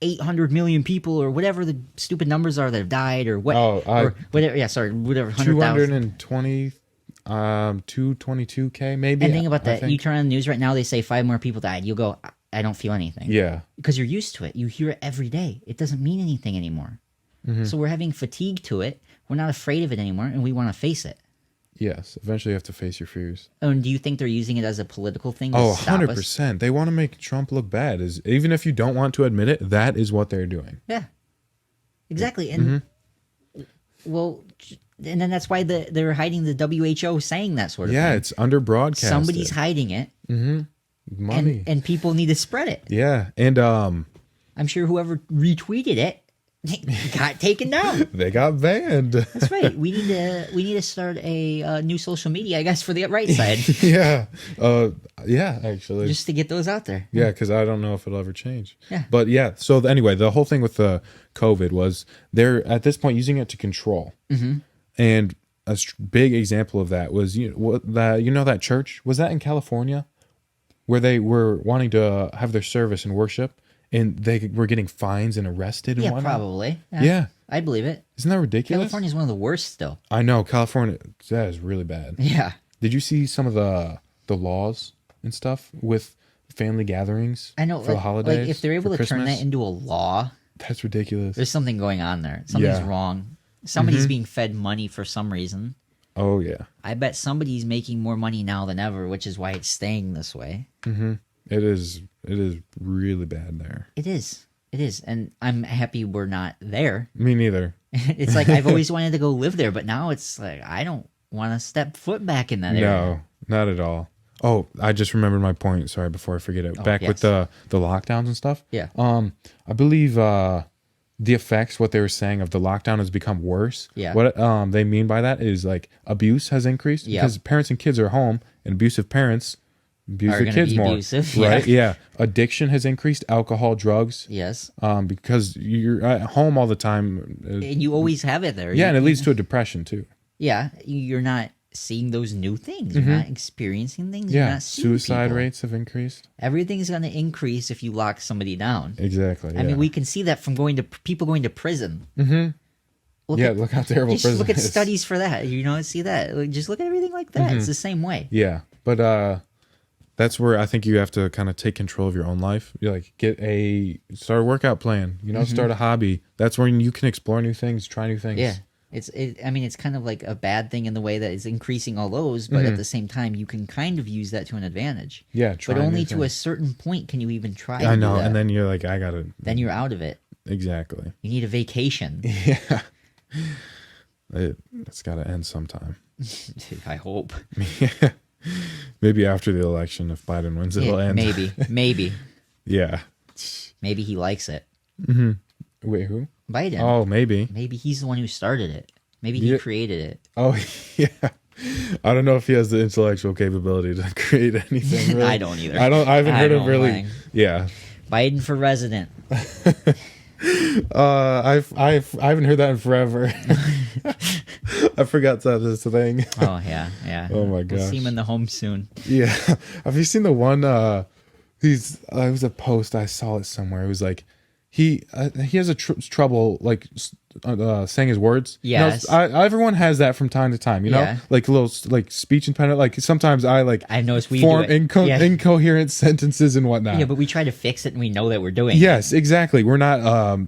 800 million people or whatever the stupid numbers are that have died or what. Or whatever. Yeah, sorry, whatever. 220, 222K maybe. And think about that. You turn on the news right now, they say 5 more people died. You'll go, I don't feel anything. Yeah. Because you're used to it. You hear it every day. It doesn't mean anything anymore. So we're having fatigue to it. We're not afraid of it anymore, and we want to face it. Yes. Eventually you have to face your fears. And do you think they're using it as a political thing to Oh, stop 100%. us? They want to make Trump look bad. Even if you don't want to admit it, that is what they're doing. Yeah. Exactly. And, well, and then that's why they're hiding the WHO saying that sort of thing. Yeah, it's under broadcast. Somebody's hiding it. Money. And people need to spread it. Yeah. And I'm sure whoever retweeted it got taken down. they got banned. That's right. We need to start a new social media, I guess, for the right side. Yeah. Yeah, actually. Just to get those out there. Yeah, because I don't know if it'll ever change. Yeah. But yeah, so anyway, the whole thing with the COVID was they're at this point using it to control. And a big example of that was that church, was that in California, where they were wanting to have their service and worship, and they were getting fines and arrested and Yeah, whatnot? probably. Yeah. I believe it. Isn't that ridiculous? California's one of the worst still. I know, California, that is really bad. Yeah. Did you see some of the laws and stuff with family gatherings? I know. For the holidays? Like if they're able for to turn Christmas? that into a law, That's ridiculous. there's something going on there. Something's Yeah. wrong. Somebody's being fed money for some reason. Oh, yeah. I bet somebody's making more money now than ever, which is why it's staying this way. It is really bad there. It is. It is. And I'm happy we're not there. Me neither. It's like I've always wanted to go live there, but now it's like I don't want to step foot back in that area. No, not at all. Oh, I just remembered my point. Sorry, before I forget it. Back with the lockdowns and stuff. Yeah. I believe the effects, what they were saying of the lockdown has become worse. Yeah. What they mean by that is like abuse has increased because parents and kids are home, and abusive parents abuse Are their gonna kids be more. abusive, Right? Yeah. Addiction has increased, alcohol, drugs. Yes. Because you're at home all the time. And you always have it there. Yeah, and it leads to a depression too. Yeah. You're not seeing those new things. You're not experiencing things. You're Yeah. not seeing Suicide people. rates have increased. Everything's going to increase if you lock somebody down. Exactly. I mean, we can see that from people going to prison. Look how terrible Just prison look at is. studies for that. See that. Like, just look at everything like that. It's the same way. Yeah, but that's where I think you have to kind of take control of your own life. You like start a workout plan. Start a hobby. That's when you can explore new things, try new things. Yeah. It's kind of like a bad thing in the way that it's increasing all those, but at the same time, you can kind of use that to an advantage. Yeah, but new only to a things. certain point can you even try. I to know, do that. and then you're like, I gotta. Then you're out of it. Exactly. You need a vacation. Yeah. It's got to end sometime. I hope. Maybe after the election, if Biden wins, it'll end. Maybe. Yeah. Maybe he likes it. Wait, who? Biden. Oh, maybe. Maybe he's the one who started it. Maybe he created it. Oh, yeah. I don't know if he has the intellectual capability to create anything. Really. I don't either. I haven't heard him really. Mind. Yeah. Biden for resident. I haven't heard that in forever. I forgot that is a thing. Oh yeah. Oh my gosh. We'll see him in the home soon. Yeah. Have you seen the one? It was a post, I saw it somewhere. It was like he has trouble like saying his words. Yes. Everyone has that from time to time. You know, Yeah. like little like speech impediment. Like sometimes I noticed we form do it. incoherent sentences and whatnot. Yeah, but we try to fix it, and we know that we're doing. Yes, exactly. We're not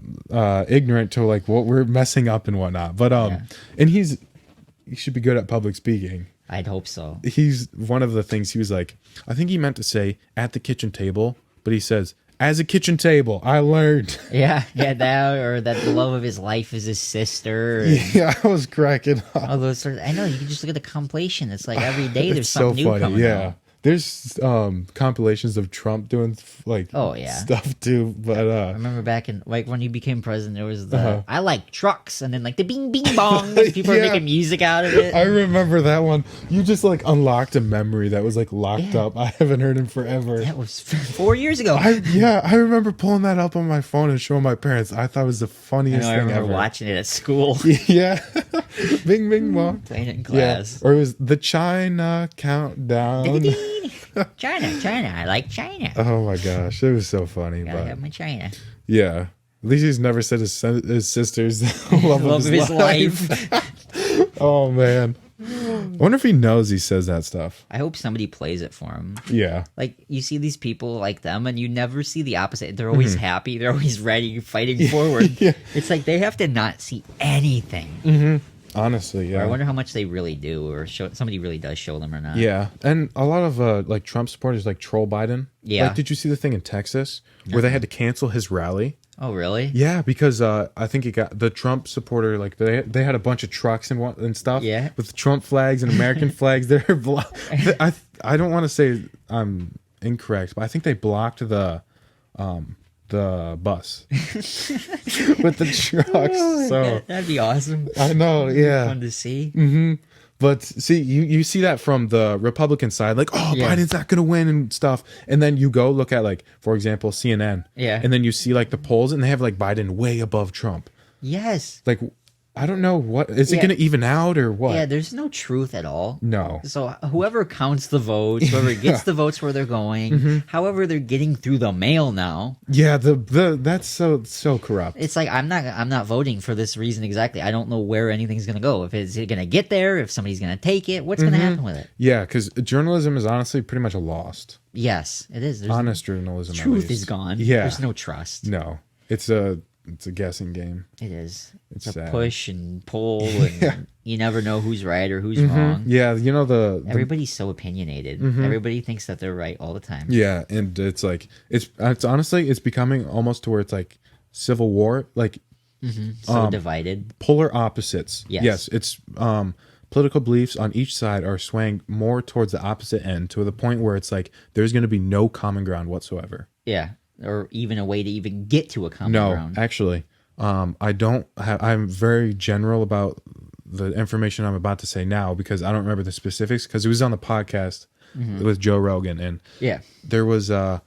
ignorant to like what we're messing up and whatnot. But and he should be good at public speaking. I'd hope so. He's one of the things he was like, I think he meant to say at the kitchen table, but he says, as a kitchen table, I learned. Yeah, that or that the love of his life is his sister. Yeah, I was cracking up. All those sort of, I know, you can just look at the compilation. It's like every day there's It's something new coming out. There's compilations of Trump doing like stuff too, but I remember back in like when he became president, there was the I like trucks, and then like the bing bing bong, and people are making music out of it. I remember that one. You just like unlocked a memory that was like locked up. I haven't heard him forever. That was 4 years ago. I remember pulling that up on my phone and showing my parents. I thought it was the funniest I thing remember ever. watching it at school. Yeah, bing bing bong. Playing it in class. Or it was the China countdown. China, I like China. Oh my gosh, it was so funny. Gotta But have my China. yeah, at least he's never said his sister's love of his life. Oh man, I wonder if he knows he says that stuff. I hope somebody plays it for him. Yeah, Like you see these people like them, and you never see the opposite. They're always happy. They're always ready, fighting forward. Yeah. It's like they have to not see anything. honestly, Or I yeah. wonder how much they really do, or somebody really does show them or not. Yeah, and a lot of like Trump supporters like troll Biden. Yeah. Like, did you see the thing in Texas where they had to cancel his rally? Oh, really? Yeah, because I think he got the Trump supporter, like they had a bunch of trucks and stuff. Yeah. With Trump flags and American flags. I don't want to say I'm incorrect, but I think they blocked the bus with the trucks. So That'd be awesome. I know, yeah. Fun to see. But see, you see that from the Republican side, like, oh, Biden's not going to win and stuff. And then you go look at, like, for example, CNN. Yeah. And then you see, like, the polls, and they have, like, Biden way above Trump. Yes. Like, I don't know what is it Yeah. going to even out or what? Yeah, there's no truth at all. No. So whoever counts the votes, whoever gets the votes where they're going, however they're getting through the mail now. Yeah, that's so corrupt. It's like I'm not voting for this reason exactly. I don't know where anything's gonna go. If it's gonna get there, if somebody's gonna take it, what's gonna happen with it? Yeah, because journalism is honestly pretty much lost. Yes, it is. There's Honest journalism. at truth least. is gone. Yeah. There's no trust. No, it's a guessing game. It is. It's It's a sad. push and pull, and you never know who's right or who's wrong. Yeah, you know the Everybody's so opinionated. Everybody thinks that they're right all the time. yeah, and it's like it's honestly it's becoming almost to where it's like civil war, like So divided. polar opposites. Yes. It's political beliefs on each side are swaying more towards the opposite end to the point where it's like there's going to be no common ground whatsoever. Yeah. Or even a way to even get to a common No, ground. actually, I don't have. I'm very general about the information I'm about to say now because I don't remember the specifics because it was on the podcast with Joe Rogan and Yeah. there was a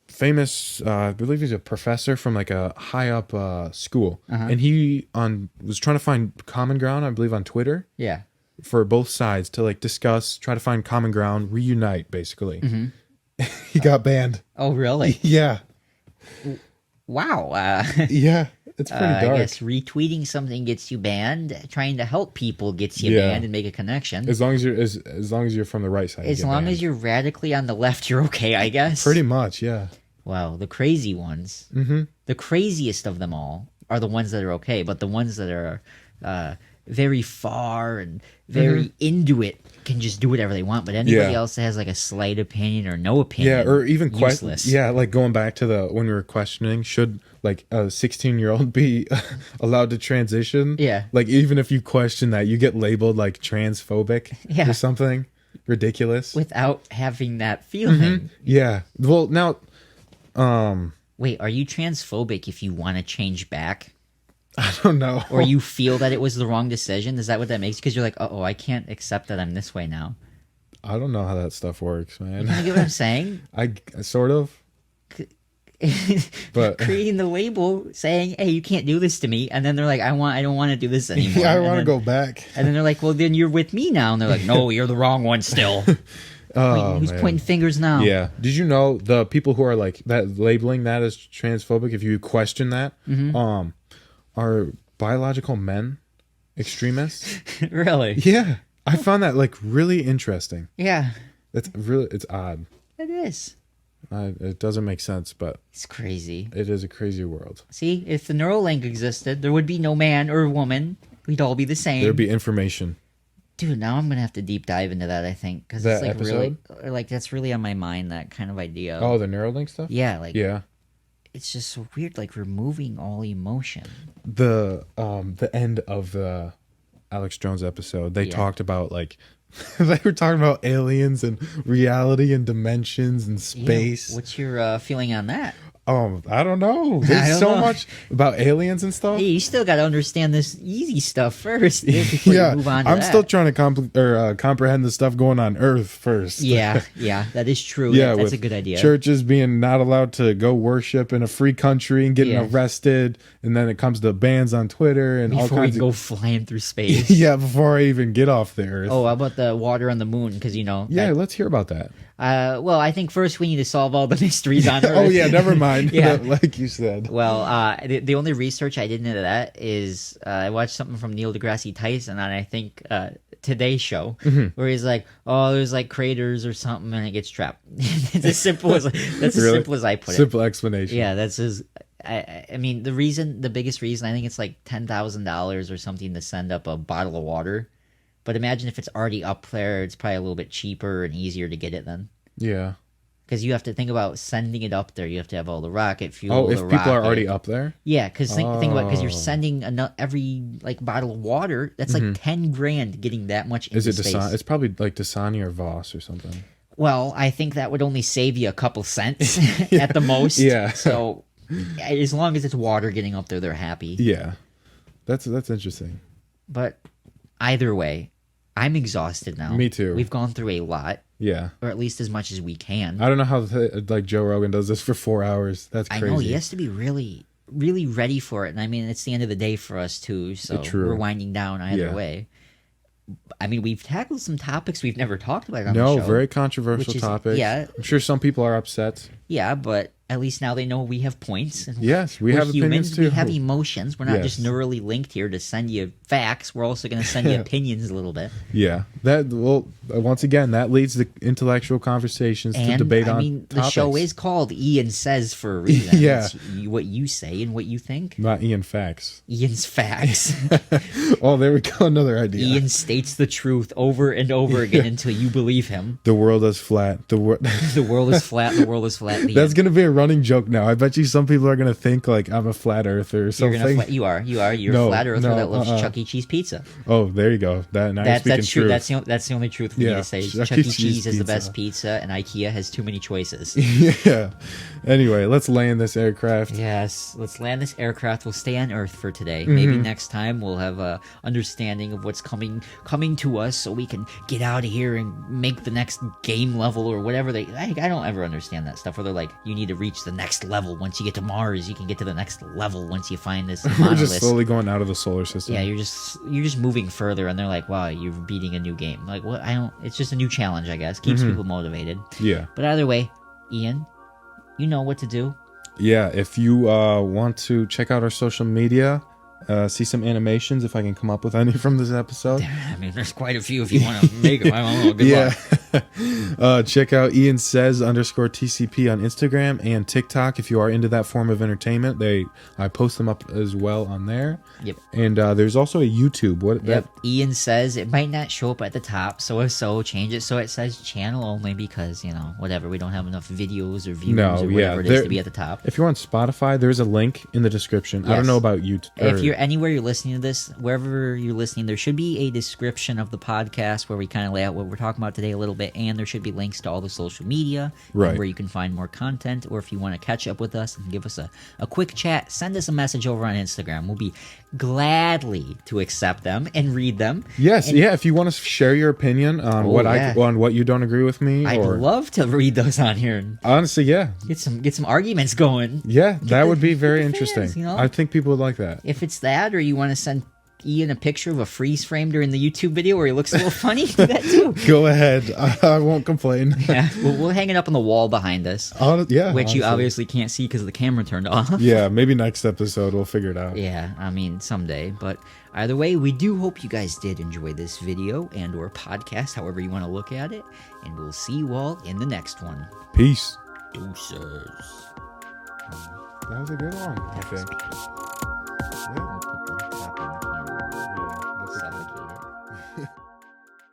famous, I believe he's a professor from like a high up school, and he was trying to find common ground, I believe, on Twitter Yeah. for both sides to like discuss, try to find common ground, reunite, basically. He got banned. Oh, really? Yeah, Wow. yeah, it's pretty I dark. guess retweeting something gets you banned. Trying to help people gets you Yeah. banned and make a connection. As long as you're from the right side. As long as you're radically on the left, you're okay, I guess. pretty much, yeah. Wow, the crazy ones. The craziest of them all are the ones that are okay, but the ones that are very far and very into it can just do whatever they want. But anybody Yeah. else that has like a slight opinion or no opinion, Yeah, or even useless. yeah, like going back to when we were questioning, should like a 16-year-old be allowed to transition? Yeah. Like even if you question that, you get labeled like transphobic Yeah. or something ridiculous. without having that feeling. Yeah. Well, now, Wait, are you transphobic if you want to change back? I don't know. Or you feel that it was the wrong decision? Is that what that makes? Because you're like, oh, I can't accept that I'm this way now. I don't know how that stuff works, man. You get what I'm saying? I sort of. But creating the label saying, hey, you can't do this to me, and then they're like, I don't want to do this anymore. Yeah, I want to go back. And then they're like, well, then you're with me now. And they're like, no, you're the wrong one still. Who's pointing fingers now? Yeah. Did you know the people who are like that labeling that as transphobic, if you question that, are biological men extremists? Really? Yeah. I found that like really interesting. Yeah. It's odd. It is. It doesn't make sense, but it's crazy. It is a crazy world. See, if the Neuralink existed, there would be no man or woman. We'd all be the same. There'd be information. Dude, now I'm gonna have to deep dive into that. I think because it's like episode? Really, like that's really on my mind. That kind of idea. Oh, the Neuralink stuff. Yeah, like yeah. It's just so weird, like removing all emotion. The end of the Alex Jones episode, they talked about like. They were talking about aliens and reality and dimensions and space. Yeah. What's your feeling on that? I don't know. There's so much about aliens and stuff. Hey, you still got to understand this easy stuff first before you move on to I'm that. still trying to comprehend the stuff going on Earth first. Yeah, that is true. Yeah, that's a good idea. Churches being not allowed to go worship in a free country and getting arrested, and then it comes to bans on Twitter and before all kinds we go flying through space. Yeah, before I even get off the Earth. Oh, how about the water on the moon? Because Yeah, let's hear about that. Well, I think first we need to solve all the mysteries on Earth. Oh yeah, never mind. Yeah. Like you said. Well, the only research I did into that is I watched something from Neil deGrasse Tyson on I think Today's Show, where he's like, "Oh, there's like craters or something, and it gets trapped." It's as simple as as simple as I put it. Simple explanation. Yeah, that's as. I mean, the biggest reason, I think it's like $10,000 or something to send up a bottle of water. But imagine if it's already up there, it's probably a little bit cheaper and easier to get it then. Yeah. Because you have to think about sending it up there. You have to have all the rocket fuel. Oh, if people are already up there? Yeah, because think about it, because you're sending every like bottle of water. That's like $10,000 getting that much into space. It's probably like Dasani or Voss or something. Well, I think that would only save you a couple cents at the most. Yeah. So as long as it's water getting up there, they're happy. Yeah. That's interesting. But either way, I'm exhausted now. Me too. We've gone through a lot. Yeah. Or at least as much as we can. I don't know how like Joe Rogan does this for 4 hours. That's crazy. I know, he has to be really, really ready for it. And I mean, it's the end of the day for us too. So we're winding down either way. I mean, we've tackled some topics we've never talked about on the show. No, very controversial topics. Yeah. I'm sure some people are upset. Yeah, but at least now they know we have points. And yes, we have humans, opinions too. We have emotions. We're not just neurally linked here to send you facts. We're also going to send you opinions a little bit. Yeah. Once again, that leads to intellectual conversations to debate on topics. The show is called Ian Says for a reason. Yeah. It's what you say and what you think. Not Ian Facts. Ian's Facts. Oh, there we go. Another idea. Ian states the truth over and over again until you believe him. The world is flat. The world is flat. The world is flat. That's going to be a running joke now. I bet you some people are going to think like I'm a flat earther or something. You are. You're a flat earther that loves Chuck E. Cheese pizza. Oh, there you go. That's true. That's the only truth for me to say. Chuck E. Cheese is the best pizza, and IKEA has too many choices. Yeah. Anyway, let's land this aircraft. Yes, let's land this aircraft. We'll stay on Earth for today. Maybe next time we'll have a understanding of what's coming to us, so we can get out of here and make the next game level or whatever. I don't ever understand that stuff where they're like, you need to reach the next level. Once you get to Mars, you can get to the next level once you find this monolith. We're just slowly going out of the solar system. Yeah, you're just moving further, and they're like, wow, you're beating a new game. Like, what? It's just a new challenge, I guess. Keeps people motivated. Yeah. But either way, Ian, you know what to do. Yeah, if you want to check out our social media, see some animations, if I can come up with any from this episode. I mean, there's quite a few if you want to make them. I don't know. Good luck. Check out Ian Says _TCP on Instagram and TikTok if you are into that form of entertainment. I post them up as well on there. Yep. And there's also a YouTube. Ian Says. It might not show up at the top, so if so, change it so it says channel only because, whatever, we don't have enough videos or views or whatever it is to be at the top. If you're on Spotify, there's a link in the description. Yes. I don't know about YouTube. If you're anywhere you're listening to this, wherever you're listening, there should be a description of the podcast where we kind of lay out what we're talking about today a little bit. bit, and there should be links to all the social media Right. and where you can find more content, or if you want to catch up with us and give us a quick chat, send us a message over on Instagram. We'll be gladly to accept them and read them. Yes, And yeah. If you want to share your opinion on on what you don't agree with me, I'd love to read those on here and honestly, yeah, get some arguments going. yeah, that would be very the interesting. fans, you know? I think people would like that. If it's that, or you want to send Ian a picture of a freeze frame during the YouTube video where he looks a little funny, do that too. Go ahead, I won't complain. Yeah, we'll hang it up on the wall behind us, which honestly. you obviously can't see because the camera turned off. Yeah, maybe next episode we'll figure it out. Yeah, I mean, someday. But either way, we do hope you guys did enjoy this video and or podcast, however you want to look at it. And we'll see you all in the next one. Peace. Deuces. That was a good one, I think.